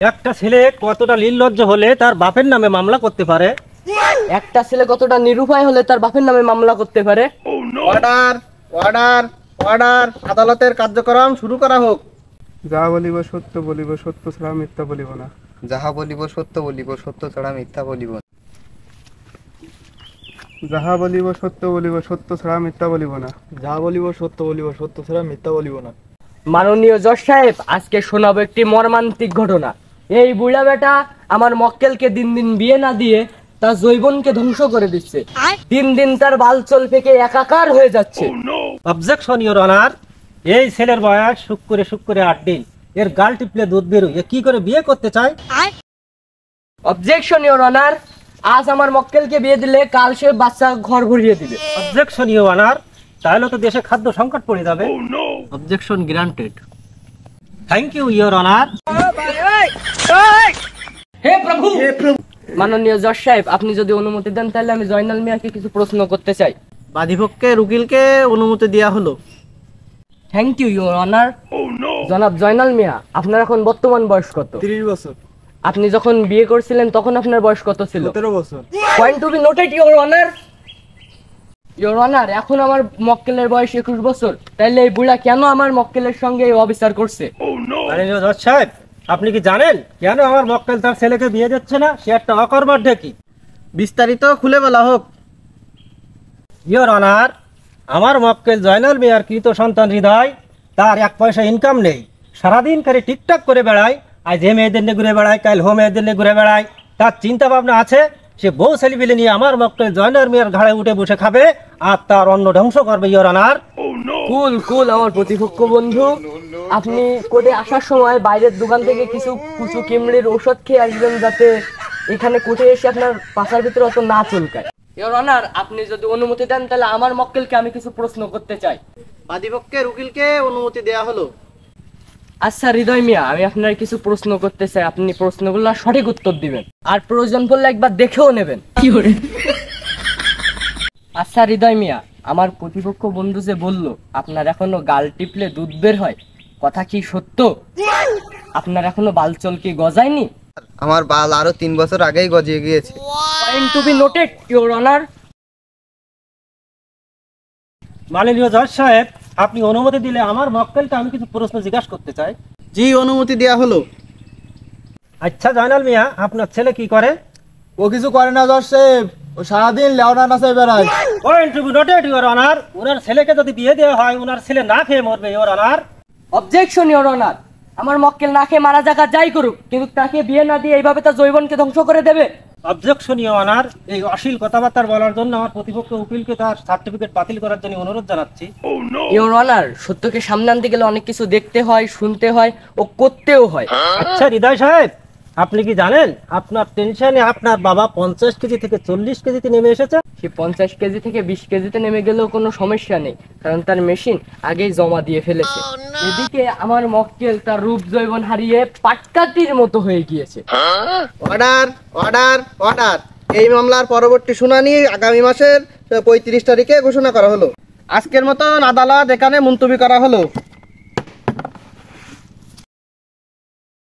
একটা ছেলে কতটা নির্লজ্জ হলে তার বাপের নামে মামলা করতে পারে? একটা ছেলে কতটা নিরুপায় হলে তার বাপের নামে মামলা করতে পারে? অর্ডার অর্ডার অর্ডার, আদালতের কার্যক্রম শুরু করা হোক। যাহা বলিব সত্য বলিব, সত্য ছাড়া মিথ্যা বলিব না। যাহা বলিব সত্য বলিব, সত্য ছাড়া মিথ্যা বলিব না। যাহা বলিব সত্য বলিব, সত্য ছাড়া মিথ্যা বলিব না। যাহা বলিব সত্য বলিব, সত্য ছাড়া মিথ্যা বলিব না। মাননীয় জজ সাহেব, আজকে শোনাবো একটি মর্মান্তিক ঘটনা। এই বুড়া বেটা আমার মক্কেলকে দিন দিন বিয়ে না দিয়ে তার যৌবনকে ধ্বংস করে দিচ্ছে। দিন দিন তার বালচল থেকে একাকার হয়ে যাচ্ছে। অবজেকশন ইওর অনার, এই ছেলের বয়স শুক করে 8 দিন। এর গাল টিপলে দুধ বেরোয়, এ কি করে বিয়ে করতে চায়? অবজেকশন ইওর অনার, আজ আমার মক্কেলকে বিয়ে দিলে কাল সে বাচ্চা ঘর ভরিয়ে দিবে। অবজেকশন ইওর অনার, তাহলে তো দেশে খাদ্য সংকট পড়ে যাবে। Objection granted. Thank you your honour. হে প্রভু, মাননীয় জজ সাহেব, আপনি যদি অনুমতি দেন তাহলে আমি জয়নাল মিয়াকে কিছু প্রশ্ন করতে চাই। বাদীপক্ষের উকিলকে অনুমতি দেওয়া হলো। Thank you your honour. জনাব জয়নাল মিয়া, আপনার এখন বর্তমান বয়স কত? 30 বছর। আপনি যখন বিয়ে করছিলেন তখন আপনার বয়স কত ছিল? 17 বছর। Point to be noted your honour. Your honour, এখন আমার মক্কেলের বয়স 21 বছর, তাইলে এই বুড়া কেন আমার মক্কেলের সঙ্গে এই অবিচার করছে? মাননীয় জজ সাহেব, আপনি কি জানেন কেন আমার মক্কেল তার ছেলেকে বিয়ে দিচ্ছে না? সে একটা অকর্মার ঢেকি। বিস্তারিত খুলে বলা হোক। ইওর অনার, আমার মক্কেল জয়নাল মিয়ার কৃত সন্তান হৃদয়, তার 1 পয়সা ইনকাম নেই। সারাদিন করে টিকটক করে বেড়ায়, আজ এ মেয়েদের নিয়ে ঘুরে বেড়ায়, কাল হো মেয়েদের নিয়ে ঘুরে বেড়ায়। তার চিন্তা ভাবনা আছে সে বউ ছেলেপিলে নিয়ে আমার মক্কেল জয়নাল মিয়ার ঘাড়ে উঠে বসে খাবে আর তার অন্ন ধ্বংস করবে। Your honour. কুল কুল আমার প্রতিপক্ষ বন্ধু, আপনি কোর্টে আসার সময় বাইরের দোকান থেকে কিছু কুচু কিমড়ির ঔষধ খেয়ে আসবেন, যাতে এখানে কোর্টে এসে আপনার পাশার ভিতরে অত না চুলকায়। ইওর অনার, আপনি যদি অনুমতি দেন তাহলে আমার মক্কেলকে আমি কিছু প্রশ্ন করতে চাই। বাদীপক্ষের উকিলকে অনুমতি দেওয়া হলো। আচ্ছা হৃদয় মিয়া, আমি আপনার কিছু প্রশ্ন করতে চাই, আপনি প্রশ্নগুলো সঠিক উত্তর দিবেন, আর প্রয়োজন পড়লে একবার দেখেও নেবেন। আচ্ছা হৃদয় মিয়া, আমার প্রতিপক্ষ বন্ধু যে বলল আপনার এখনো গাল টিপলে দুধ বের হয়, কথা কি সত্য? আপনার এখনো বালচল কি গজায়নি? আমার বাল আরো 3 বছর আগেই গজিয়ে গিয়েছে। Point to be noted your honour. মাননীয় জজ সাহেব, আপনি অনুমতি দিলে আমার মক্কেলকে আমি কিছু প্রশ্ন জিজ্ঞাসা করতে চাই। জি, অনুমতি দেওয়া হলো। আচ্ছা জয়নাল মিয়া, আপনার ছেলে কি করে? ও কিছু করে না জজ সাহেব, ও সারাদিন লেওনা নাচায় বেড়ায়। Point to be noted your honour, ওনার ছেলেকে যদি বিয়ে দেওয়া হয় ওনার ছেলে না খেয়ে মরবে। Your honour. Objection your honour, আমার মক্কেল না খেয়ে মারা যাক যাই করুক, কিন্তু তাকে বিয়ে না দিয়ে এইভাবে তার যৌবনকে ধ্বংস করে দেবে। অবজেকশন ইওর অনার, এই অশ্লীল কথাবার্তা বলার জন্য আমার প্রতিপক্ষ উকিলকে তার সার্টিফিকেট বাতিল করার জন্য অনুরোধ জানাচ্ছি। ইওর অনার, সত্যকে সামনে আনতে গেলে অনেক কিছু দেখতে হয়, শুনতে হয় ও করতেও হয়। আচ্ছা হৃদয় সাহেব, আপনি কি জানেন আপনার টেনশনে আপনার বাবা 50 কেজি থেকে 40 কেজিতে নেমে এসেছে? সে 50 কেজি থেকে 20 কেজিতে নেমে গেলেও কোনো সমস্যা নেই, কারণ তার মেশিন আগেই জমা দিয়ে ফেলেছে। এদিকে আমার মক্কেল তার রূপ যৌবন হারিয়ে পাটকাঠির মতো হয়ে গিয়েছে। অর্ডার অর্ডার অর্ডার, এই মামলার পরবর্তী শুনানি আগামী মাসের 35 তারিখে ঘোষণা করা হলো। আজকের মতন আদালত এখানে মুলতবি করা হলো।